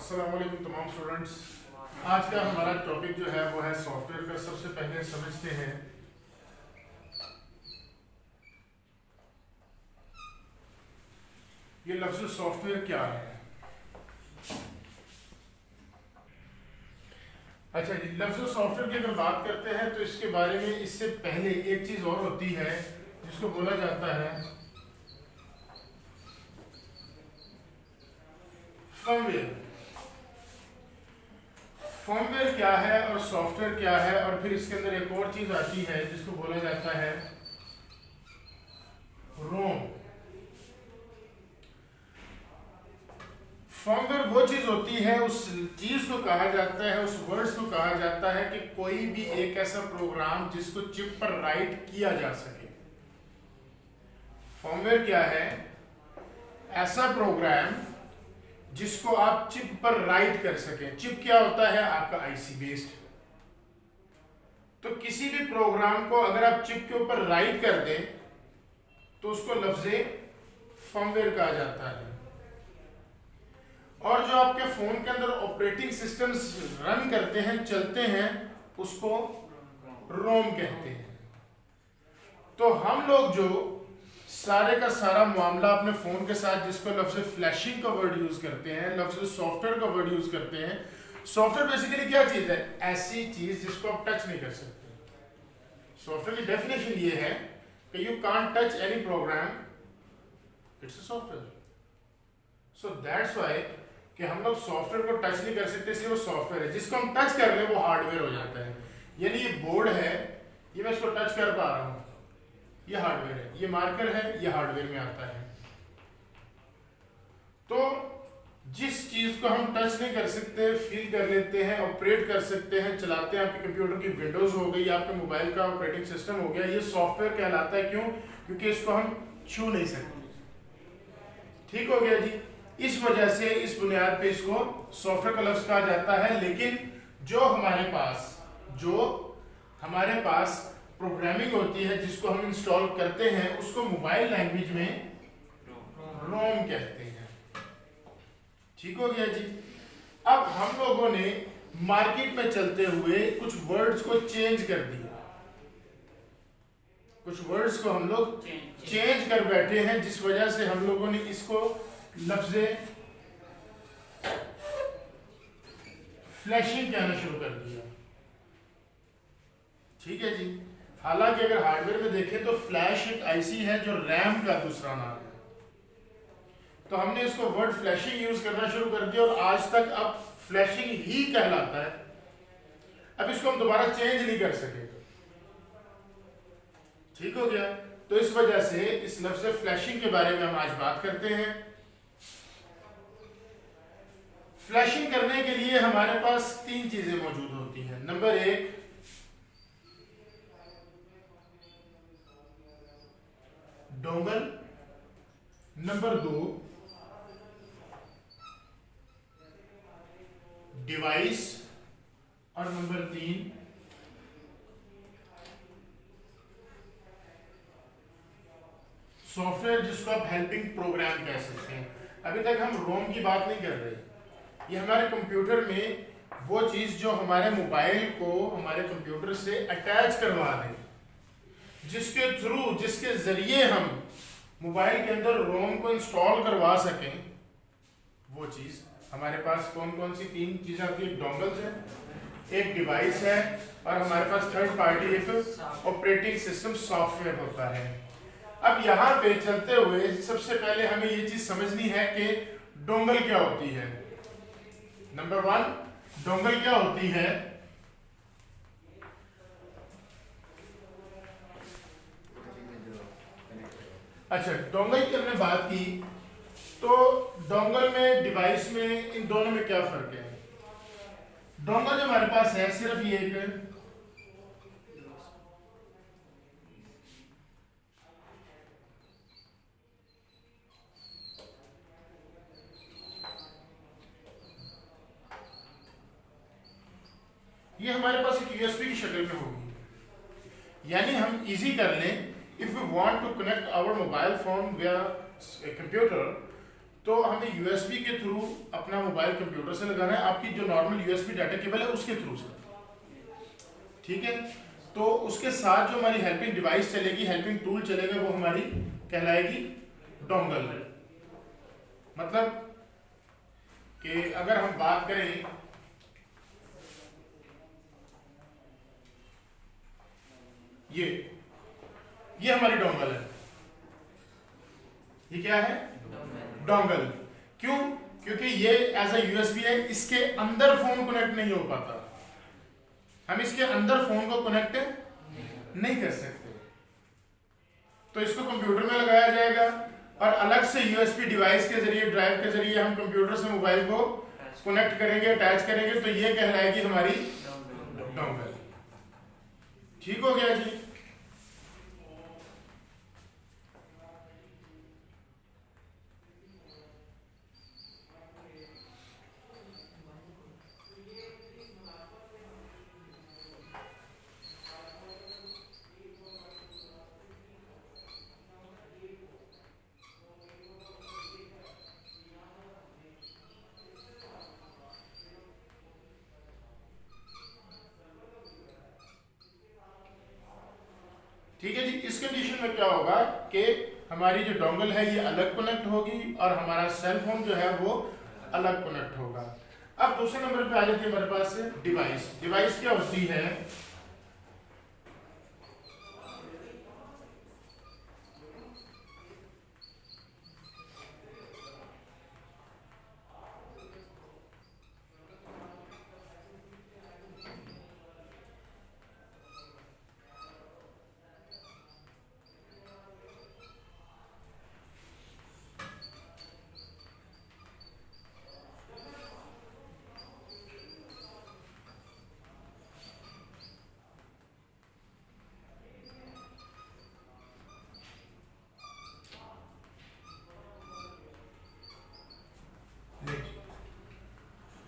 अस्सलाम वालेकुम तमाम स्टूडेंट्स। आज का हमारा टॉपिक जो है वो है सॉफ्टवेयर का। सबसे पहले समझते हैं ये लफ्ज़ सॉफ्टवेयर क्या है। अच्छा जी, लफ्ज़ सॉफ्टवेयर की अगर बात करते हैं तो इसके बारे में इससे पहले एक चीज़ और होती है जिसको बोला जाता है फर्मवेयर। फर्मवेयर क्या है और सॉफ्टवेयर क्या है, और फिर इसके अंदर एक और चीज आती है जिसको बोला जाता है रोम। फर्मवेयर वो चीज होती है, उस चीज को कहा जाता है, उस वर्ड्स को कहा जाता है कि कोई भी एक ऐसा प्रोग्राम जिसको चिप पर राइट किया जा सके। फर्मवेयर क्या है? ऐसा प्रोग्राम जिसको आप चिप पर राइट कर सकें। चिप क्या होता है? आपका आईसी बेस्ड। तो किसी भी प्रोग्राम को अगर आप चिप के ऊपर राइट कर दें तो उसको लफ्ज़े फर्मवेयर कहा जाता है। और जो आपके फोन के अंदर ऑपरेटिंग सिस्टम्स रन करते हैं, चलते हैं, उसको रोम कहते हैं। तो हम लोग जो सारे का सारा मामला अपने फोन के साथ जिसको लफ्ज़ फ्लैशिंग का वर्ड यूज करते हैं, लफ्ज़ सॉफ्टवेयर का वर्ड यूज करते हैं। सॉफ्टवेयर बेसिकली क्या चीज है? ऐसी चीज जिसको आप टच नहीं कर सकते। सॉफ्टवेयर की डेफिनेशन ये है कि you can't touch any program, it's a software. So that's why कि हम लोग सॉफ्टवेयर को टच नहीं कर सकते, इसलिए वो सॉफ्टवेयर है। जिसको हम टच कर ले वो हार्डवेयर हो जाता है। यानी ये बोर्ड है, ये मैं इसको टच कर पा रहा हूं, ये हार्डवेयर है। ये मार्कर है, ये हार्डवेयर में आता है। तो जिस चीज को हम टच नहीं कर सकते, फील कर लेते हैं, ऑपरेट कर सकते हैं, चलाते हैं, आपके कंप्यूटर की विंडोज हो गई, आपके मोबाइल का ऑपरेटिंग सिस्टम हो गया, ये सॉफ्टवेयर कहलाता है। क्यों? क्योंकि इसको हम छू नहीं सकते। ठीक हो गया जी। इस वजह से, इस बुनियाद पे इसको सॉफ्टवेयर का लफ्ज कहा जाता है। लेकिन जो हमारे पास प्रोग्रामिंग होती है जिसको हम इंस्टॉल करते हैं, उसको मोबाइल लैंग्वेज में रोम कहते हैं। ठीक हो गया जी। अब हम लोगों ने मार्केट में चलते हुए कुछ वर्ड्स को चेंज कर दिया, कुछ वर्ड्स को हम लोग चेंज कर बैठे हैं, जिस वजह से हम लोगों ने इसको लफ्ज़े फ्लैशिंग कहना शुरू कर दिया। ठीक है जी। हालांकि अगर हार्डवेयर में देखें तो फ्लैश एक आईसी है जो रैम का दूसरा नाम है। तो हमने इसको वर्ड फ्लैशिंग यूज करना शुरू कर दिया और आज तक अब फ्लैशिंग ही कहलाता है। अब इसको हम दोबारा चेंज नहीं कर सके। ठीक हो गया। तो इस वजह से इस लफ्ज़ फ्लैशिंग के बारे में हम आज बात करते हैं। फ्लैशिंग करने के लिए हमारे पास तीन चीजें मौजूद होती हैं। नंबर एक, डोंगल। नंबर दो, डिवाइस। और नंबर तीन, सॉफ्टवेयर, जिसको आप हेल्पिंग प्रोग्राम कह सकते हैं। अभी तक हम रोम की बात नहीं कर रहे। ये हमारे कंप्यूटर में वो चीज जो हमारे मोबाइल को हमारे कंप्यूटर से अटैच करवा दे, जिसके थ्रू, जिसके जरिए हम मोबाइल के अंदर रोम को इंस्टॉल करवा सकें, वो चीज हमारे पास कौन कौन सी तीन चीजें आती है? डोंगल्स है, एक डिवाइस है, और हमारे पास थर्ड पार्टी एक ऑपरेटिंग सिस्टम सॉफ्टवेयर होता है। अब यहाँ पे चलते हुए सबसे पहले हमें ये चीज समझनी है कि डोंगल क्या होती है। नंबर वन, डोंगल क्या होती है? अच्छा, डोंगल की हमने बात की, तो डोंगल में, डिवाइस में, इन दोनों में क्या फर्क है? डोंगल जो हमारे पास है सिर्फ ये एक ये हमारे पास एक यूएसबी की शक्ल में होगी। यानी हम इजी कर लें, if we want to connect our mobile phone via computer, तो हमें यूएसबी के थ्रू अपना मोबाइल कंप्यूटर से लगाना है, आपकी जो नॉर्मल यूएसबी डाटा केबल है उसके थ्रू से, ठीक है। तो उसके साथ जो हमारी हेल्पिंग डिवाइस चलेगी, हेल्पिंग टूल चलेगा, वो हमारी कहलाएगी डोंगल। मतलब कि अगर हम बात करें ये हमारी डोंगल है, ये क्या है डोंगल। क्यों? क्योंकि ये एज अ यूएसबी है, इसके अंदर फोन कनेक्ट नहीं हो पाता, हम इसके अंदर फोन को कनेक्ट नहीं कर सकते। तो इसको कंप्यूटर में लगाया जाएगा और अलग से यूएसबी डिवाइस के जरिए, ड्राइव के जरिए हम कंप्यूटर से मोबाइल को कनेक्ट करेंगे, अटैच करेंगे, तो ये कहलाएगी हमारी डोंगल। ठीक हो गया जी। ठीक है जी। इस कंडीशन में क्या होगा कि हमारी जो डोंगल है ये अलग कनेक्ट होगी और हमारा सेल फोन जो है वो अलग कनेक्ट होगा। अब दूसरे नंबर पे आ जाती है हमारे पास डिवाइस। डिवाइस क्या होती है?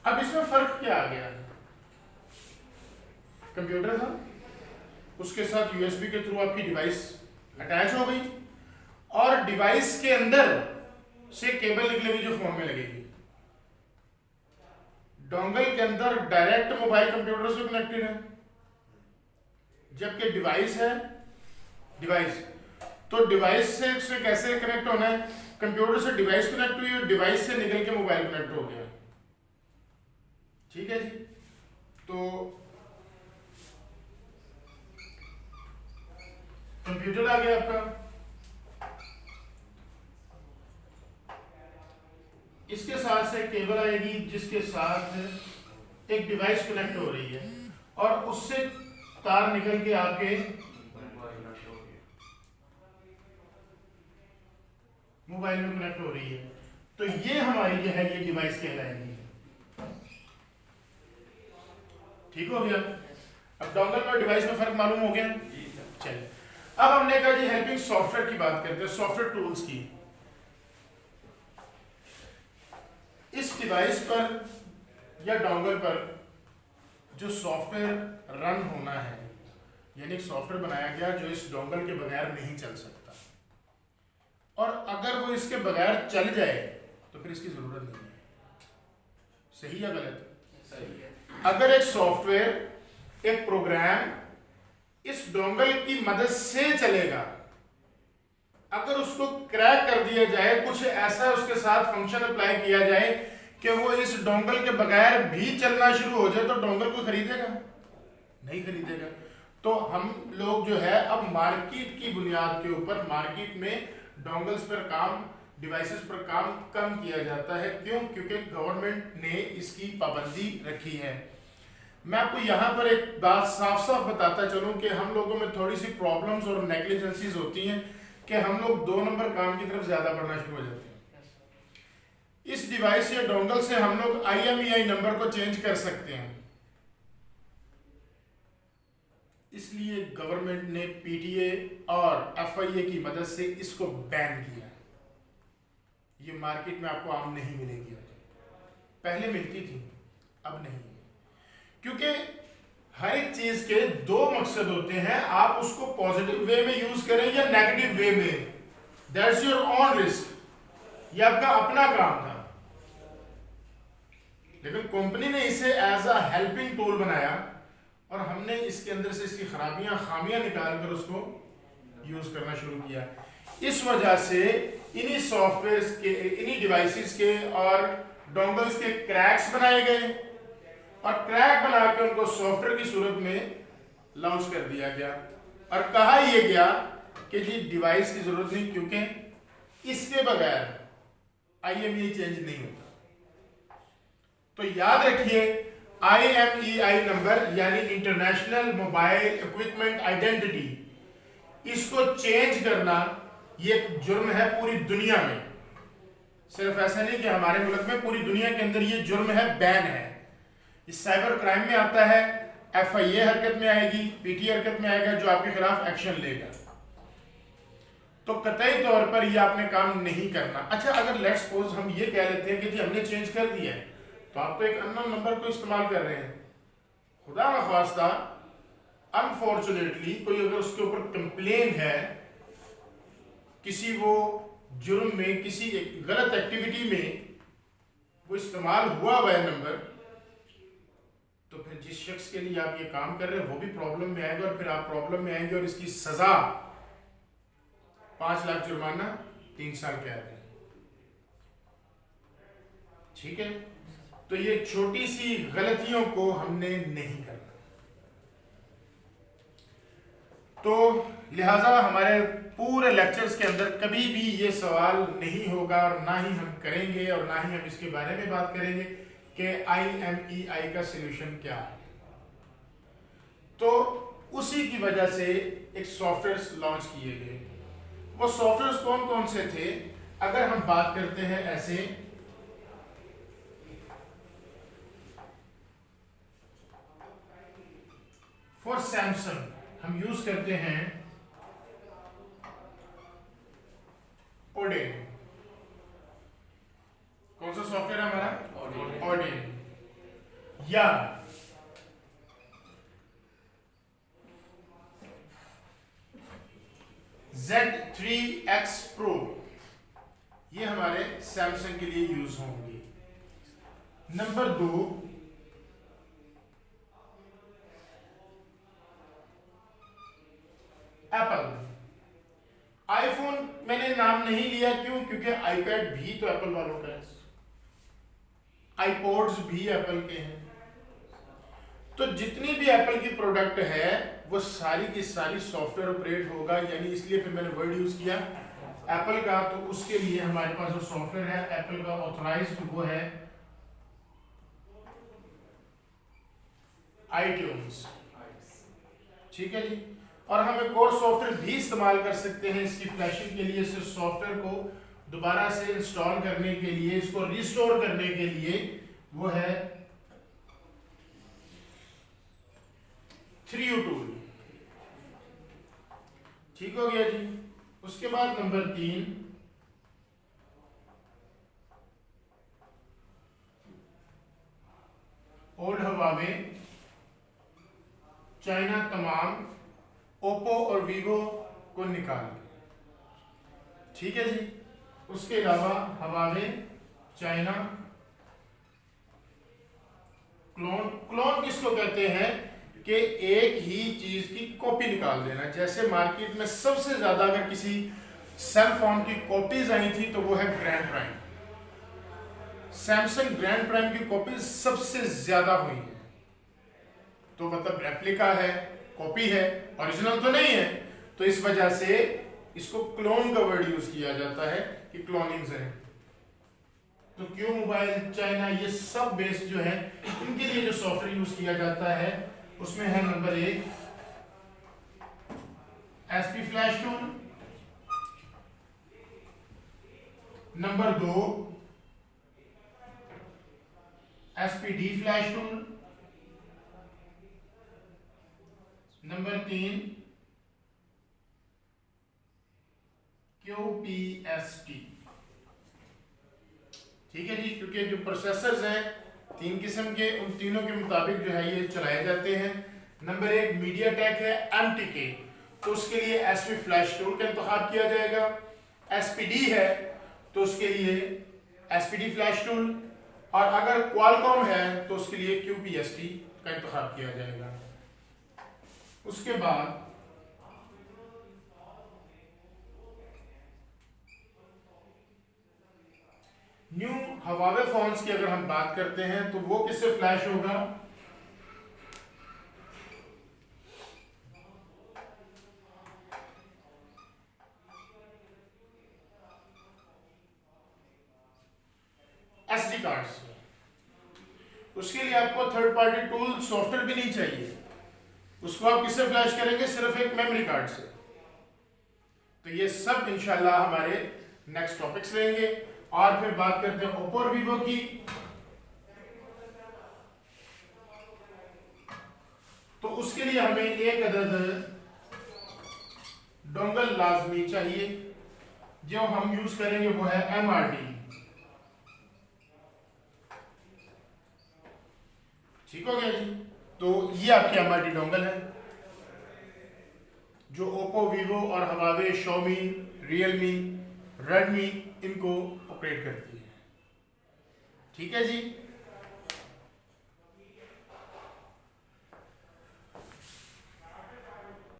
अब इसमें फर्क क्या आ गया? कंप्यूटर था, उसके साथ यूएसबी के थ्रू आपकी डिवाइस अटैच हो गई और डिवाइस के अंदर से केबल निकलेगी जो फोन में लगेगी। डोंगल के अंदर डायरेक्ट मोबाइल कंप्यूटर से कनेक्टेड है, जबकि डिवाइस है डिवाइस। तो डिवाइस से कैसे कनेक्ट होना है? कंप्यूटर से डिवाइस कनेक्ट हुई और डिवाइस से निकल के मोबाइल कनेक्ट हो गया। ठीक है जी। तो कंप्यूटर आ गया आपका, इसके साथ से केबल आएगी जिसके साथ एक डिवाइस कनेक्ट हो रही है और उससे तार निकल के आपके मोबाइल में कनेक्ट हो रही है। तो ये हमारी जो है ये डिवाइस कहलाएगी। ठीक हो गया। अब डोंगल और डिवाइस में फर्क मालूम हो गया। चलिए अब हमने कहा जी हेल्पिंग सॉफ्टवेयर की बात करते हैं, सॉफ्टवेयर टूल्स की। इस डिवाइस पर या डोंगल पर जो सॉफ्टवेयर रन होना है, यानी सॉफ्टवेयर बनाया गया जो इस डोंगल के बगैर नहीं चल सकता, और अगर वो इसके बगैर चल जाए तो फिर इसकी जरूरत नहीं है। सही या गलत? सही है। अगर एक सॉफ्टवेयर, एक प्रोग्राम इस डोंगल की मदद से चलेगा, अगर उसको क्रैक कर दिया जाए, कुछ ऐसा उसके साथ फंक्शन अप्लाई किया जाए कि वो इस डोंगल के बगैर भी चलना शुरू हो जाए, तो डोंगल को खरीदेगा? नहीं खरीदेगा। तो हम लोग जो है अब मार्केट की बुनियाद के ऊपर मार्केट में डोंगल्स पर काम, डिवाइसेस पर काम कम किया जाता है। क्यों? क्योंकि गवर्नमेंट ने इसकी पाबंदी रखी है। मैं आपको यहाँ पर एक बात साफ साफ बताता चलूं कि हम लोगों में थोड़ी सी प्रॉब्लम्स और नेग्लिजेंसीज होती हैं कि हम लोग 2 नंबर काम की तरफ ज्यादा बढ़ना शुरू हो जाते हैं। इस डिवाइस या डोंगल से हम लोग IMEI नंबर को चेंज कर सकते हैं, इसलिए गवर्नमेंट ने PTA और FIA की मदद से इसको बैन किया। ये मार्केट में आपको आम नहीं मिलेगी, पहले मिलती थी, अब नहीं। क्योंकि हर एक चीज के 2 मकसद होते हैं, आप उसको पॉजिटिव वे में यूज करें या नेगेटिव वे में, दैट्स योर ओन रिस्क। ये आपका अपना काम था, लेकिन कंपनी ने इसे एज अ हेल्पिंग टूल बनाया और हमने इसके अंदर से इसकी खामियां निकाल कर उसको यूज करना शुरू किया। इस वजह से इन्हीं सॉफ्टवेयर के, इन्हीं डिवाइसेस के और डोंगल्स के क्रैक्स बनाए गए और क्रैक बनाकर उनको सॉफ्टवेयर की सूरत में लॉन्च कर दिया गया और कहा यह गया कि जी डिवाइस की जरूरत नहीं, क्योंकि इसके बगैर IMEI चेंज नहीं होता। तो याद रखिए IMEI नंबर यानी इंटरनेशनल मोबाइल इक्विपमेंट आइडेंटिटी, इसको चेंज करना ये एक जुर्म है पूरी दुनिया में। सिर्फ ऐसा नहीं कि हमारे मुल्क में, पूरी दुनिया के अंदर ये जुर्म है, बैन है। इस साइबर क्राइम में आता है, FIA हरकत में आएगी, PT हरकत में आएगा जो आपके खिलाफ एक्शन लेगा। तो कतई तौर पर ये आपने काम नहीं करना। अच्छा, अगर लेट्स सपोज हम ये कह लेते हैं कि जी हमने चेंज कर दिया है, तो आप तो एक अननोन नंबर को इस्तेमाल कर रहे हैं। खुदा न खास्ता अनफॉर्चुनेटली कोई अगर उसके ऊपर कंप्लेन है, किसी वो जुर्म में, किसी गलत एक्टिविटी में वो इस्तेमाल हुआ है नंबर, तो फिर जिस शख्स के लिए आप ये काम कर रहे हैं वो भी प्रॉब्लम में आएगा और फिर आप प्रॉब्लम में आएंगे और इसकी सजा 5 लाख जुर्माना, 3 साल कैद है। ठीक है, तो ये छोटी सी गलतियों को हमने नहीं करना। तो लिहाजा हमारे पूरे लेक्चर्स के अंदर कभी भी ये सवाल नहीं होगा और ना ही हम करेंगे और ना ही हम इसके बारे में बात करेंगे कि IMEI का सॉल्यूशन क्या है। तो उसी की वजह से एक सॉफ्टवेयर लॉन्च किए गए। वो सॉफ्टवेयर कौन कौन से थे? अगर हम बात करते हैं ऐसे, फॉर सैमसंग हम यूज करते हैं ओडेन। कौन सा सॉफ्टवेयर है हमारा? ओडेन। या Z3X Pro, ये हमारे सैमसंग के लिए यूज होंगे। Number 2, Apple. आईफोन मैंने नाम नहीं लिया, क्यों? क्योंकि आईपैड भी तो एप्पल वालों का है, आईपॉड्स भी एप्पल के हैं। तो जितनी भी एप्पल की प्रोडक्ट है वो सारी की सारी सॉफ्टवेयर ऑपरेट होगा, यानी इसलिए फिर मैंने वर्ड यूज किया एप्पल का। तो उसके लिए हमारे पास जो सॉफ्टवेयर है एप्पल का ऑथराइज्ड, वो है iTunes। ठीक है जी। और हम एक और सॉफ्टवेयर भी इस्तेमाल कर सकते हैं इसकी फ्लैशिंग के लिए, इस सॉफ्टवेयर को दोबारा से इंस्टॉल करने के लिए, इसको रिस्टोर करने के लिए, वो है 3U टूल। ठीक हो गया जी। उसके बाद नंबर 3, ओल्ड हवावे। चाइना तमाम ओप्पो और वीवो को निकाल। ठीक है जी। उसके अलावा हवावे, चाइना, क्लोन किसको कहते हैं कि एक ही चीज की कॉपी निकाल देना। जैसे मार्केट में सबसे ज्यादा अगर किसी सेल फोन की कॉपीज आई थी तो वो है grand prime. Samsung grand prime की कॉपीज सबसे ज्यादा हुई है। तो मतलब रेप्लिका है, कॉपी है, ओरिजिनल तो नहीं है। तो इस वजह से इसको क्लोन का वर्ड यूज किया जाता है कि क्लोनिंग्स है। तो क्यू मोबाइल, चाइना, ये सब बेस जो है इनके लिए जो सॉफ्टवेयर यूज किया जाता है उसमें है number 1 SP flash tool, number 2 SPD flash tool, number 3 QPST। ठीक है जी। क्योंकि जो प्रोसेसर्स हैं 3 किस्म के, उन तीनों के मुताबिक जो है ये चलाए जाते हैं। नंबर 1 मीडियाटेक है MTK, तो उसके लिए SP फ्लैश टूल का इंतखाब किया जाएगा। SPD है तो उसके लिए एसपीडी फ्लैश टूल, और अगर क्वालकॉम है तो उसके लिए QPST का इंतखाब किया जाएगा। उसके बाद न्यू हवावे फोन्स की अगर हम बात करते हैं तो वो किससे फ्लैश होगा? SD कार्ड से। उसके लिए आपको थर्ड पार्टी टूल सॉफ्टवेयर भी नहीं चाहिए, उसको आप किससे फ्लैश करेंगे? सिर्फ एक मेमोरी कार्ड से। तो ये सब इंशाल्लाह हमारे नेक्स्ट टॉपिक्स रहेंगे। और फिर बात करते हैं ओप्पो और वीवो की। तो उसके लिए हमें एक अदद डोंगल लाजमी चाहिए, जो हम यूज करेंगे वो है MRD। ठीक हो गया जी। तो ये आपकी MRD डोंगल है जो ओप्पो, वीवो और हवावे, शॉमी, रियलमी, रेडमी इनको ऑपरेट करती है। ठीक है जी।